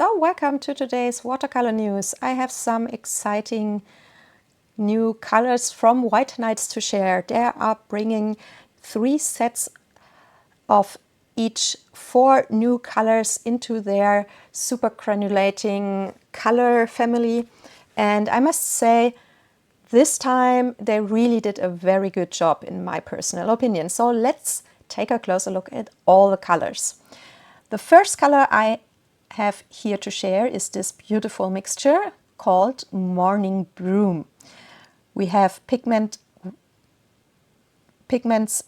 So welcome to today's watercolor news. I have some exciting new colors from White Nights to share. They are bringing 3 sets of each 4 new colors into their super granulating color family. And I must say, this time they really did a very good job in my personal opinion. So let's take a closer look at all the colors. The first color I have here to share is this beautiful mixture called Morning Brume. We have pigments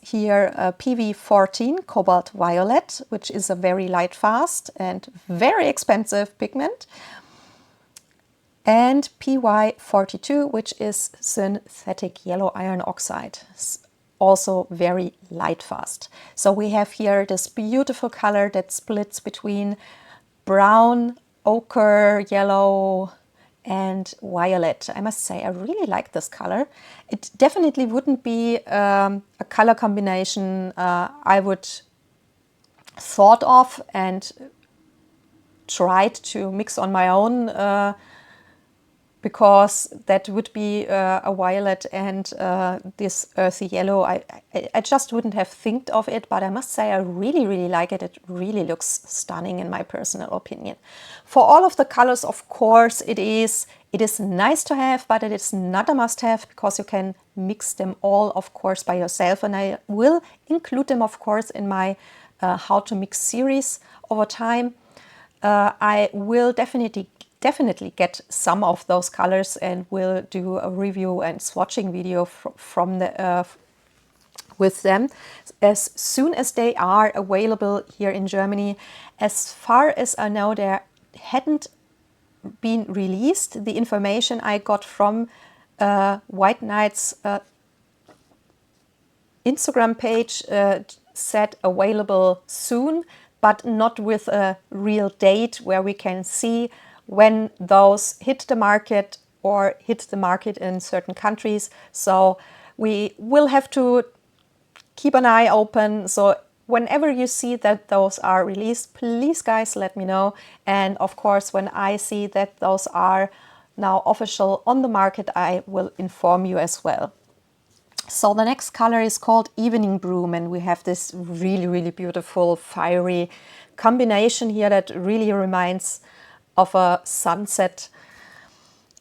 here, PV14 Cobalt Violet, which is a very light fast and very expensive pigment, and PY42, which is synthetic yellow iron oxide, also very light fast. So we have here this beautiful color that splits between brown, ochre, yellow, and violet. I must say I really like this color. It definitely wouldn't be a color combination I would thought of and tried to mix on my own, because that would be a violet and this earthy yellow. I just wouldn't have think of it, but I must say I really like it. It really looks stunning in my personal opinion. For all of the colors, of course, it is nice to have, but it is not a must-have because you can mix them all, of course, by yourself. And I will include them, of course, in my how to mix series over time. I will definitely get some of those colors and will do a review and swatching video from the with them as soon as they are available here in Germany. As far as I know, they hadn't been released. The information I got from White Nights Instagram page said available soon, but not with a real date where we can see when those hit the market or hit the market in certain countries. So we will have to keep an eye open. So whenever you see that those are released, please guys let me know. And of course, when I see that those are now official on the market, I will inform you as well. So the next color is called Evening Brume, and we have this really beautiful fiery combination here that really reminds of a sunset.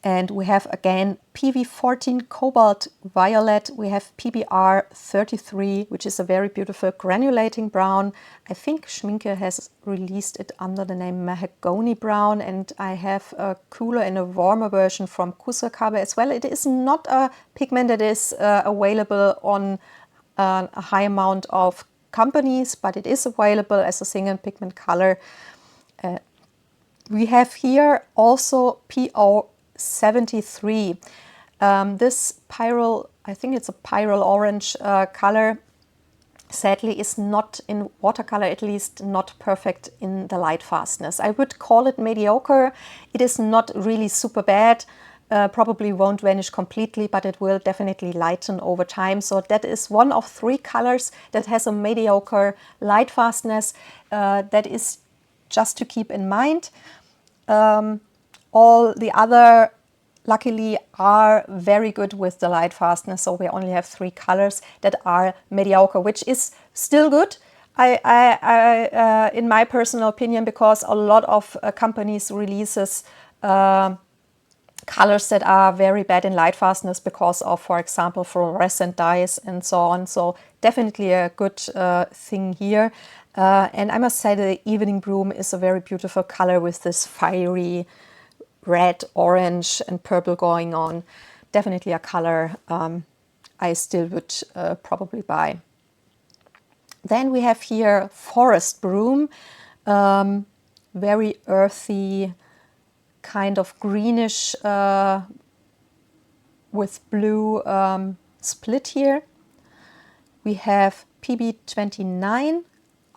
And we have again PV14 Cobalt Violet, we have PBR33, which is a very beautiful granulating brown. I think Schminke has released it under the name Mahogany Brown, and I have a cooler and a warmer version from Kusakabe as well. It is not a pigment that is available on a high amount of companies, but it is available as a single pigment color. We have here also PO73. This pyrrole, I think it's a pyrrole orange color, sadly is not in watercolor, at least not perfect in the light fastness. I would call it mediocre. It is not really super bad. Probably won't vanish completely, but it will definitely lighten over time. So that is one of 3 colors that has a mediocre light fastness. That is just to keep in mind. All the other, luckily, are very good with the light fastness. So we only have 3 colors that are mediocre, which is still good. In my personal opinion, because a lot of companies releases colors that are very bad in light fastness because of, for example, fluorescent dyes and so on. So definitely a good thing here. And I must say the Evening Brume is a very beautiful color with this fiery red, orange and purple going on. Definitely a color I still would probably buy. Then we have here Forest Brume, very earthy, kind of greenish with blue split here. We have PB29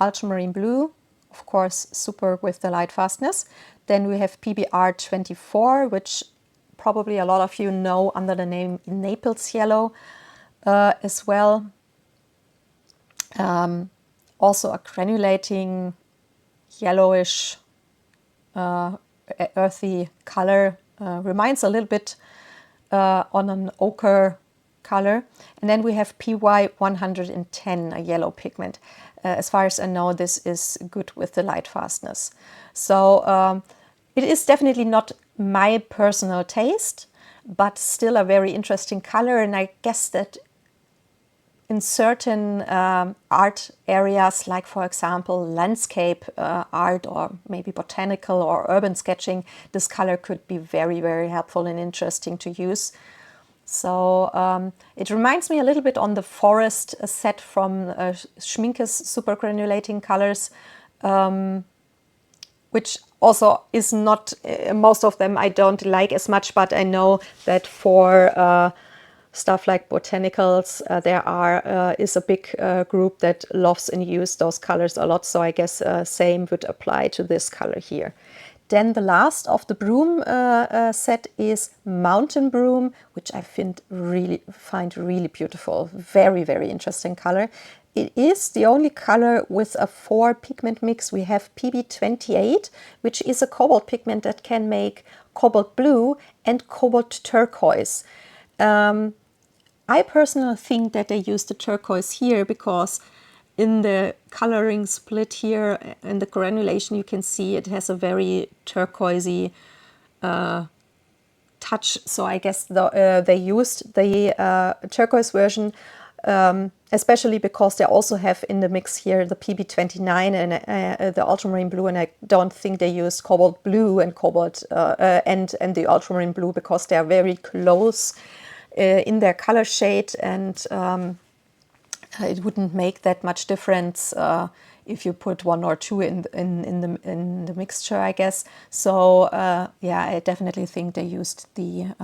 Ultramarine Blue, of course super with the light fastness. Then we have PBR24, which probably a lot of you know under the name Naples Yellow as well. Also a granulating yellowish earthy color, reminds a little bit on an ochre color. And then we have PY 110, a yellow pigment. As far as I know, this is good with the light fastness. So it is definitely not my personal taste, but still a very interesting color. And I guess that in certain art areas, like for example landscape art, or maybe botanical or urban sketching, this color could be very, very helpful and interesting to use. So it reminds me a little bit on the forest set from Schminke's super granulating colors, which also is not, most of them I don't like as much, but I know that for stuff like botanicals, there is a big group that loves and uses those colors a lot. So I guess same would apply to this color here. Then the last of the Brume set is Mountain Brume, which I find really beautiful. Very, very interesting color. It is the only color with a 4 pigment mix. We have PB28, which is a cobalt pigment that can make cobalt blue and cobalt turquoise. I personally think that they use the turquoise here because in the coloring split here in the granulation, you can see it has a very turquoisey touch. So I guess they used the turquoise version, especially because they also have in the mix here the PB29 and the ultramarine blue. And I don't think they used cobalt blue and cobalt and the ultramarine blue because they are very close in their color shade, and it wouldn't make that much difference if you put 1 or 2 in the mixture, I guess. So yeah, I definitely think they used the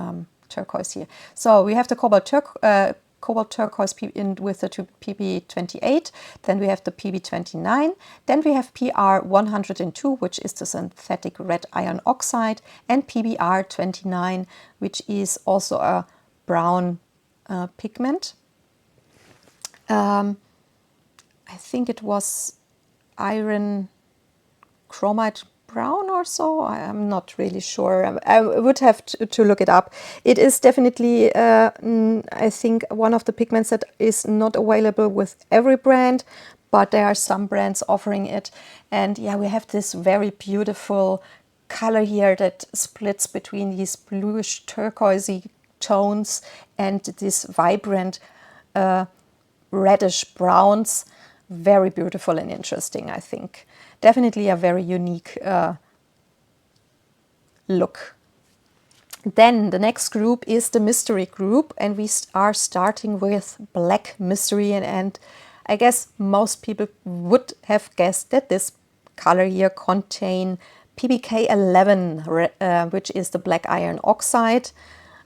turquoise here. So we have the cobalt turquoise with the PB28, then we have the PB29, then we have PR 102, which is the synthetic red iron oxide, and PBR 29, which is also a brown pigment. I think it was iron chromite brown or so. I'm not really sure. I would have to look it up. It is definitely, I think, one of the pigments that is not available with every brand, but there are some brands offering it. And yeah, we have this very beautiful color here that splits between these bluish turquoisey tones and this vibrant reddish browns. Very beautiful and interesting, I think. Definitely a very unique look. Then the next group is the Mytsery group, and we are starting with Black Mytsery, and I guess most people would have guessed that this color here contain PBK11, which is the black iron oxide.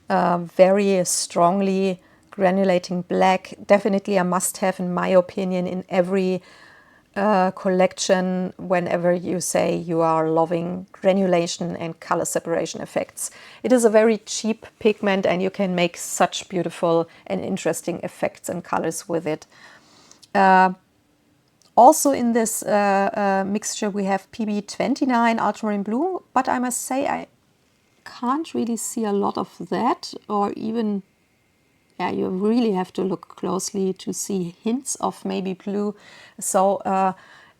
Very strongly granulating black, definitely a must-have in my opinion in every collection whenever you say you are loving granulation and color separation effects. It is a very cheap pigment and you can make such beautiful and interesting effects and colors with it. Also in this mixture we have PB29 ultramarine blue, but I must say I can't really see a lot of that, or even, yeah, you really have to look closely to see hints of maybe blue. So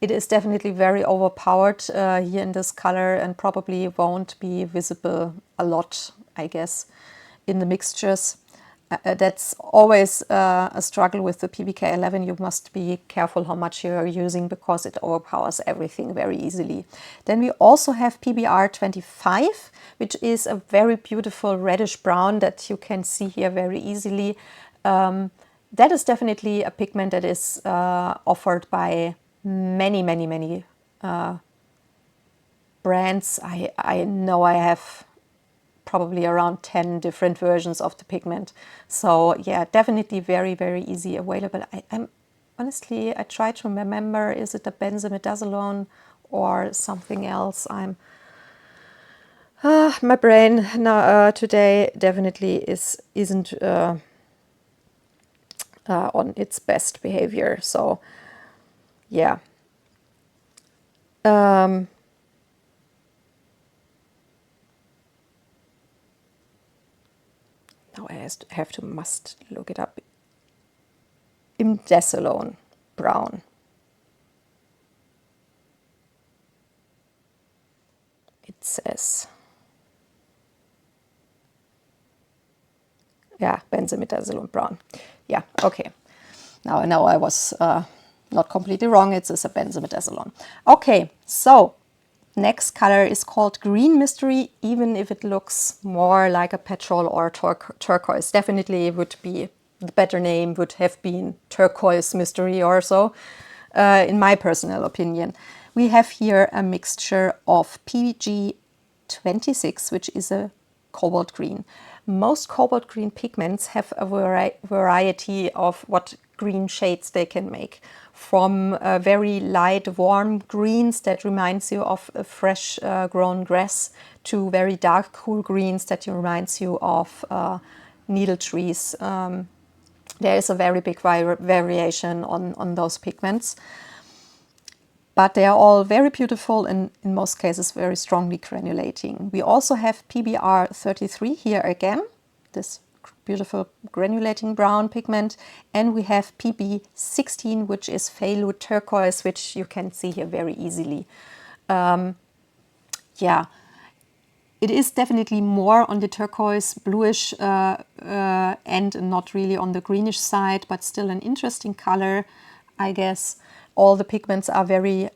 it is definitely very overpowered here in this color and probably won't be visible a lot, I guess, in the mixtures. That's always a struggle with the PBK11. You must be careful how much you are using because it overpowers everything very easily. Then we also have PBR25, which is a very beautiful reddish brown that you can see here very easily. That is definitely a pigment that is offered by many brands. I know I have probably around 10 different versions of the pigment. So yeah, definitely very easy available. I'm honestly, I try to remember, is it a benzimidazolone or something else? My brain now today definitely isn't on its best behavior. So yeah. Now I must look it up. Imdesolone brown. It says, yeah, benzimidazolone brown. Yeah, okay. Now I know I was not completely wrong. It's a benzimidazolone. Okay, so next color is called Green Mystery, even if it looks more like a petrol or turquoise. Definitely it would be, the better name would have been Turquoise Mystery or so, in my personal opinion. We have here a mixture of PG 26, which is a cobalt green. Most cobalt green pigments have a variety of what green shades they can make. From very light, warm greens that reminds you of a fresh grown grass to very dark, cool greens that reminds you of needle trees. There is a very big variation on those pigments. But they are all very beautiful and in most cases very strongly granulating. We also have PBR 33 here again, this beautiful granulating brown pigment, and we have PB 16, which is phthalo turquoise, which you can see here very easily. Yeah, it is definitely more on the turquoise bluish and not really on the greenish side, but still an interesting color, I guess. All the pigments are very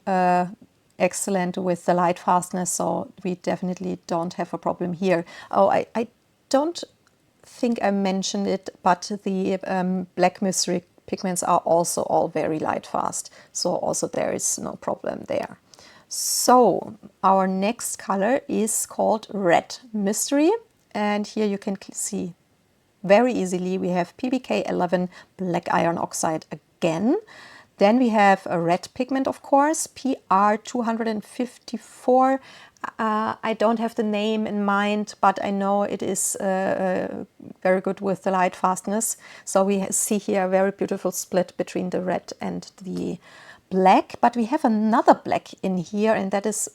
excellent with the light fastness, so we definitely don't have a problem here. Oh, I don't think I mentioned it, but the black mystery pigments are also all very light fast, so also there is no problem there. So our next color is called Red Mystery, and here you can see very easily we have PBK 11 black iron oxide again. Then we have a red pigment, of course, PR 254. I don't have the name in mind, but I know it is very good with the light fastness. So we see here a very beautiful split between the red and the black. But we have another black in here, and that is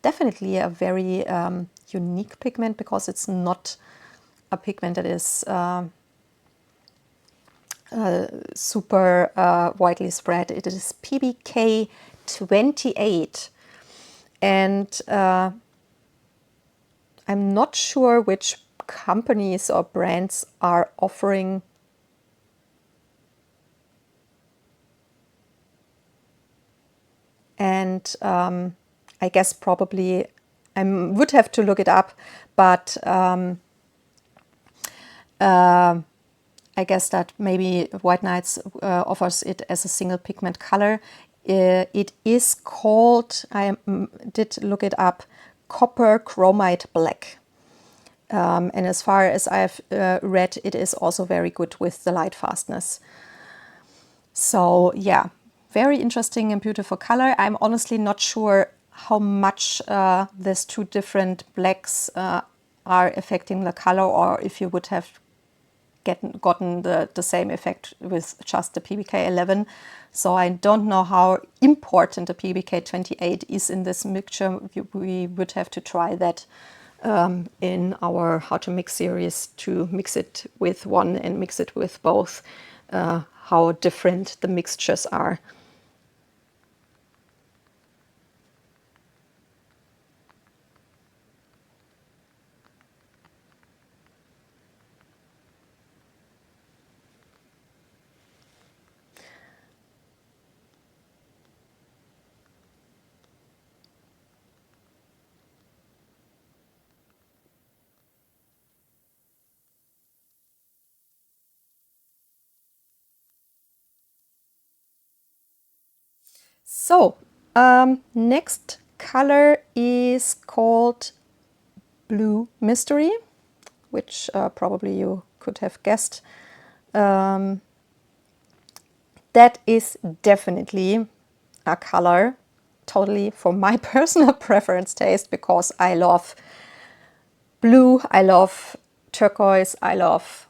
definitely a very unique pigment because it's not a pigment that is super widely spread. It is PBK 28, and I'm not sure which companies or brands are offering and I guess probably I would have to look it up, but I guess that maybe White Nights offers it as a single pigment color. It is called, I did look it up, Copper Chromite Black. And as far as I've read, it is also very good with the light fastness. So yeah, very interesting and beautiful color. I'm honestly not sure how much these two different blacks are affecting the color, or if you would have gotten the same effect with just the PBK 11. So I don't know how important the PBK 28 is in this mixture. We would have to try that in our How to Mix series, to mix it with one and mix it with both, how different the mixtures are. So, next color is called Blue Mystery, which probably you could have guessed. That is definitely a color totally for my personal preference taste, because I love blue, I love turquoise, I love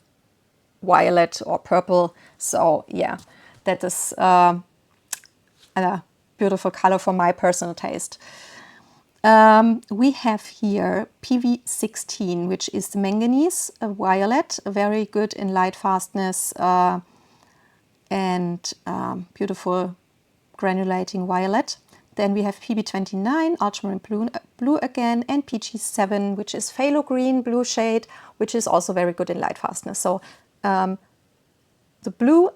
violet or purple. So yeah, that is a beautiful color for my personal taste. We have here PV16, which is the manganese violet, very good in light fastness and beautiful granulating violet. Then we have PB29, ultramarine blue again, and PG7, which is phthalo green blue shade, which is also very good in light fastness. So the blue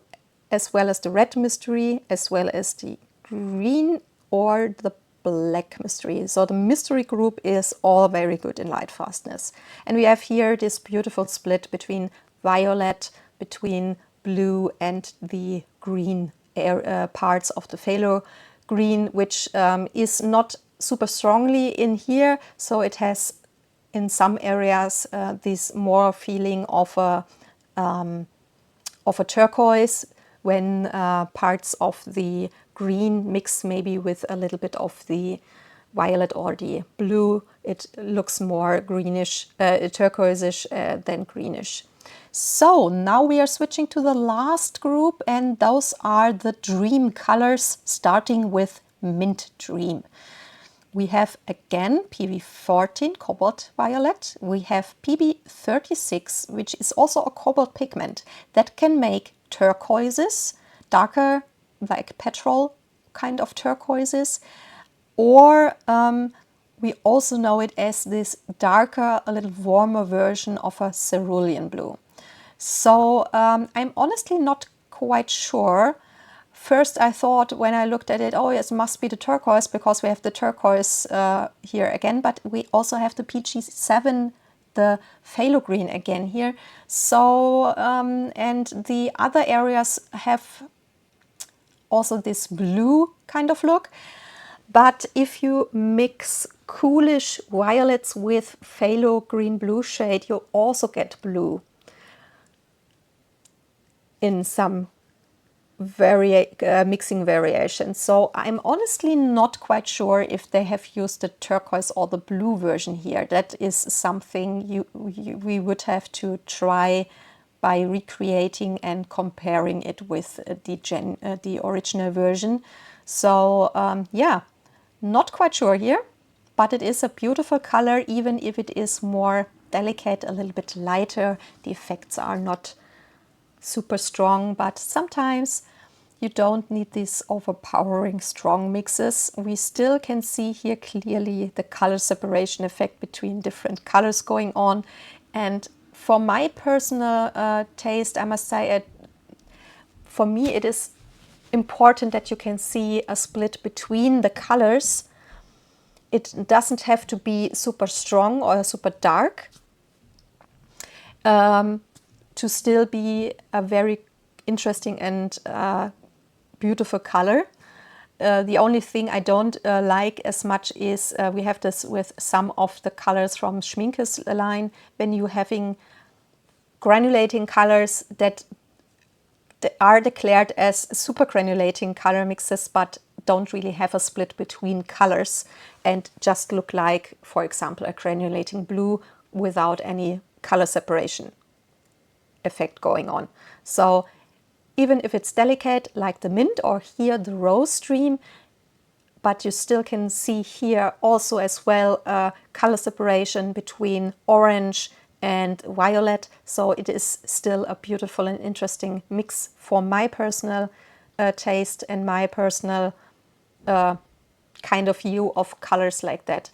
as well as the red mystery, as well as the green or the black mystery. So the mystery group is all very good in light fastness. And we have here this beautiful split between violet, between blue and the green parts of the phthalo green, which is not super strongly in here. So it has in some areas this more feeling of a turquoise, when parts of the green mix maybe with a little bit of the violet or the blue, it looks more greenish, turquoise-ish than greenish. So now we are switching to the last group, and those are the dream colors, starting with Mint Dream. We have again PB14 cobalt violet. We have PB36, which is also a cobalt pigment that can make turquoises, darker like petrol kind of turquoises, or we also know it as this darker, a little warmer version of a cerulean blue. So I'm honestly not quite sure. First I thought when I looked at it, oh yes, it must be the turquoise, because we have the turquoise here again, but we also have the PG7, the phthalo green again here. So, and the other areas have also this blue kind of look. But if you mix coolish violets with phthalo green blue shade, you also get blue in some mixing variations. So I'm honestly not quite sure if they have used the turquoise or the blue version here. That is something we would have to try by recreating and comparing it with the original version. So yeah, not quite sure here, but it is a beautiful color, even if it is more delicate, a little bit lighter. The effects are not super strong, but sometimes you don't need these overpowering strong mixes. We still can see here clearly the color separation effect between different colors going on. And for my personal taste, I must say, for me it is important that you can see a split between the colors. It doesn't have to be super strong or super dark to still be a very interesting and beautiful color. The only thing I don't like as much is we have this with some of the colors from Schminke's line, when you're having granulating colors that are declared as super granulating color mixes, but don't really have a split between colors and just look like, for example, a granulating blue without any color separation effect going on. So even if it's delicate like the mint or here the rose stream, but you still can see here also as well color separation between orange and violet. So it is still a beautiful and interesting mix for my personal taste and my personal kind of view of colors like that.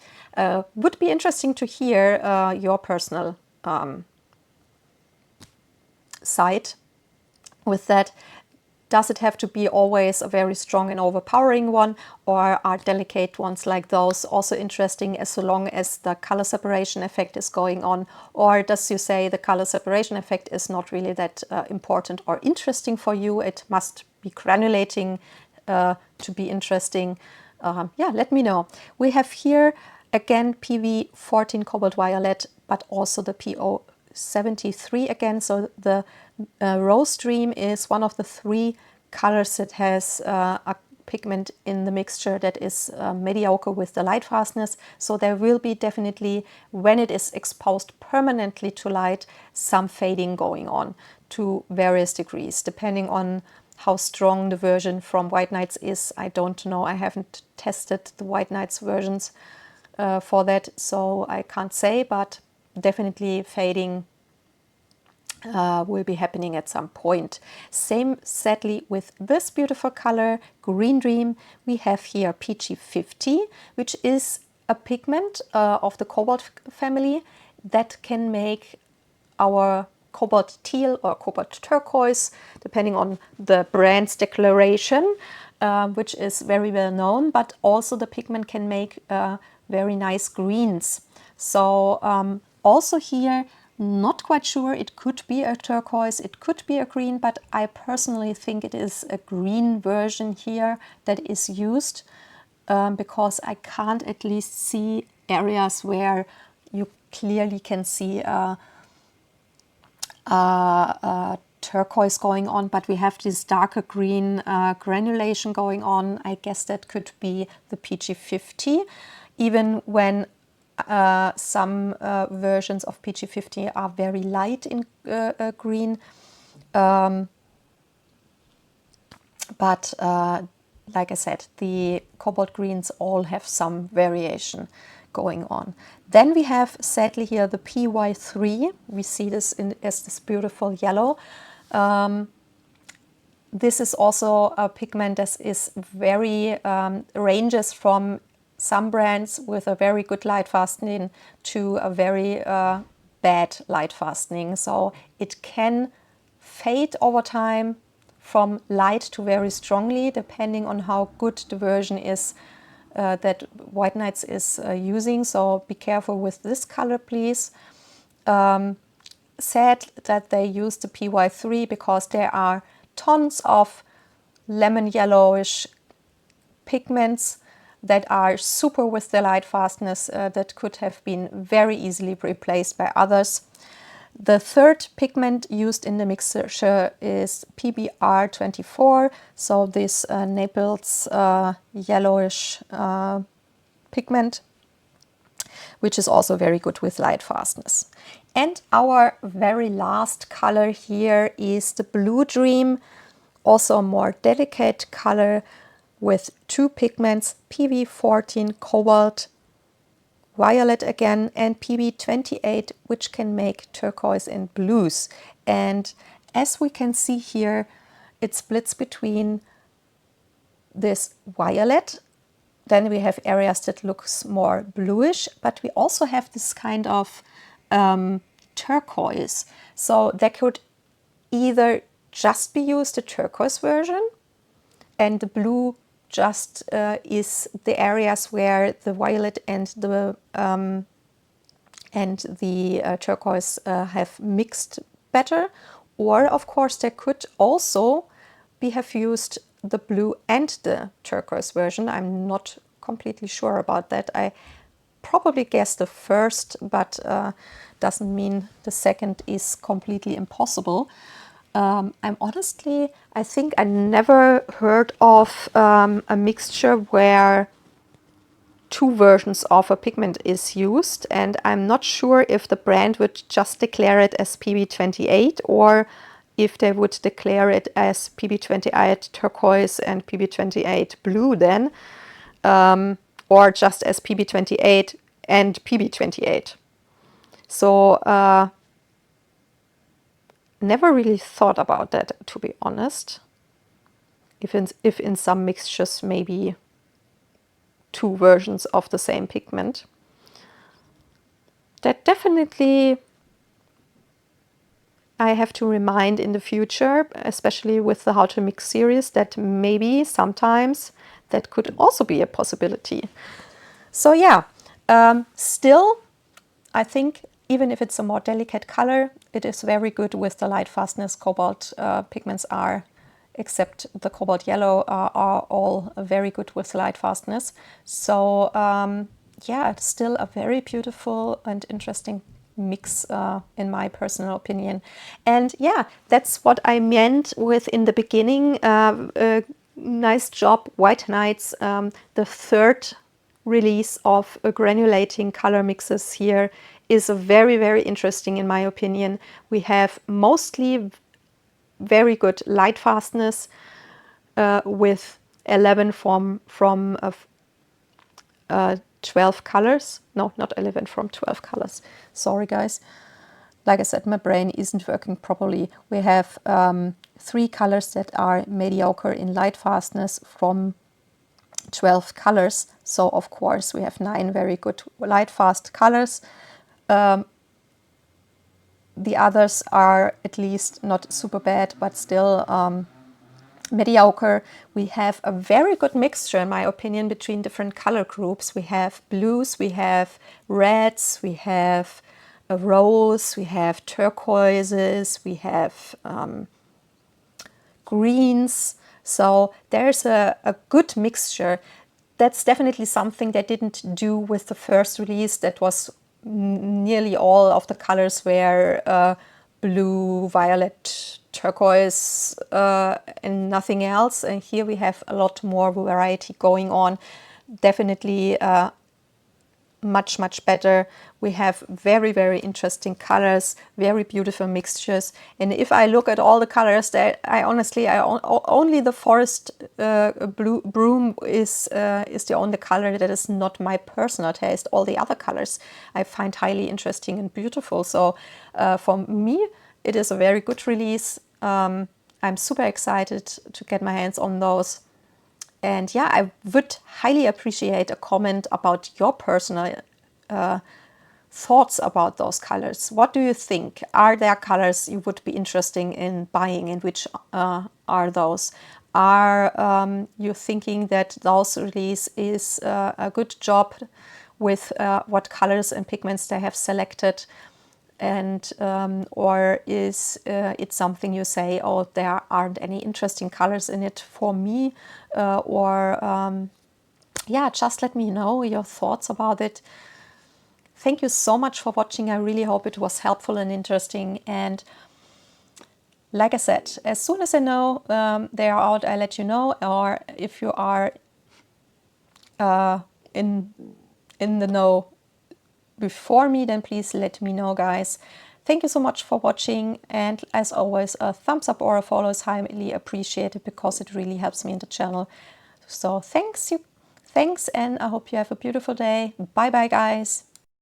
Would be interesting to hear your personal side with that. Does it have to be always a very strong and overpowering one, or are delicate ones like those also interesting as long as the color separation effect is going on? Or does you say the color separation effect is not really that important or interesting for you? It must be granulating to be interesting. Yeah, let me know. We have here again PV14 cobalt violet, but also the PO73 again. So the rose stream is one of the three colors that has a pigment in the mixture that is mediocre with the light fastness. So there will be definitely, when it is exposed permanently to light, some fading going on to various degrees, depending on how strong the version from White Nights is. I don't know. I haven't tested the White Nights versions for that, so I can't say, but definitely fading will be happening at some point. Same sadly with this beautiful color, Green Dream. We have here PG50, which is a pigment of the cobalt family that can make our cobalt teal or cobalt turquoise, depending on the brand's declaration, which is very well known, but also the pigment can make very nice greens. So also here, not quite sure, it could be a turquoise, it could be a green, but I personally think it is a green version here that is used, because I can't at least see areas where you clearly can see turquoise going on, but we have this darker green granulation going on. I guess that could be the PG50, even when some versions of PG50 are very light in green. But like I said, the cobalt greens all have some variation going on. Then we have sadly here the PY3. We see this as this beautiful yellow. This is also a pigment that is very ranges from some brands with a very good light fastening to a very bad light fastening. So it can fade over time from light to very strongly, depending on how good the version is that White Nights is using. So be careful with this color, please. Sad that they use the PY3 because there are tons of lemon yellowish pigments that are super with the light fastness that could have been very easily replaced by others. The third pigment used in the mixture is PBR24, so this Naples yellowish pigment, which is also very good with light fastness. And our very last color here is the Blue Dream, also a more delicate color with two pigments, PB14 Cobalt Violet again, and PB28, which can make turquoise and blues. And as we can see here, it splits between this violet, then we have areas that looks more bluish, but we also have this kind of turquoise. So that could either just be used the turquoise version, and the blue just is the areas where the violet and the turquoise have mixed better. Or of course there could also have used the blue and the turquoise version. I'm not completely sure about that. I probably guess the first, but doesn't mean the second is completely impossible. I think I never heard of a mixture where two versions of a pigment is used, and I'm not sure if the brand would just declare it as PB28 or if they would declare it as PB28 turquoise and PB28 blue then, or just as PB28 and PB28. So never really thought about that, to be honest. If in some mixtures maybe two versions of the same pigment. That definitely I have to remind in the future, especially with the How to Mix series, that maybe sometimes that could also be a possibility. So yeah, still I think even if it's a more delicate color, it is very good with the light fastness. Cobalt pigments are, except the cobalt yellow, are all very good with light fastness. So yeah, it's still a very beautiful and interesting mix in my personal opinion. And yeah, that's what I meant with in the beginning. Nice job, White Nights. The third release of granulating color mixes here is very, very interesting in my opinion. We have mostly very good light fastness with 11 from 12 colors. No, not 11, from 12 colors. Sorry, guys. Like I said, my brain isn't working properly. We have 3 colors that are mediocre in light fastness from 12 colors. So, of course, we have 9 very good light fast colors. The others are at least not super bad, but still mediocre. We have a very good mixture, in my opinion, between different color groups. We have blues, we have reds, we have a rose, we have turquoises, we have greens. So there's a good mixture. That's definitely something they didn't do with the first release. That was nearly all of the colors were blue, violet, turquoise, and nothing else. And here we have a lot more variety going on. Definitely much better. We have very interesting colors, very beautiful mixtures. And if I look at all the colors, that I honestly, only the forest Brume is the only color that is not my personal taste. All the other colors I find highly interesting and beautiful. So for me, it is a very good release. I'm super excited to get my hands on those. And yeah, I would highly appreciate a comment about your personal thoughts about those colors. What do you think? Are there colors you would be interested in buying, and which are those? Are you thinking that those release is a good job with what colors and pigments they have selected? And or is it something you say, oh, there aren't any interesting colors in it for me? Yeah, just let me know your thoughts about it. Thank you so much for watching. I really hope it was helpful and interesting. And like I said, as soon as I know they are out, I let you know. Or if you are in the know before me, then please let me know, guys. Thank you so much for watching, and as always, a thumbs up or a follow is highly appreciated because it really helps me in the channel. So thanks, and I hope you have a beautiful day. Bye bye, guys.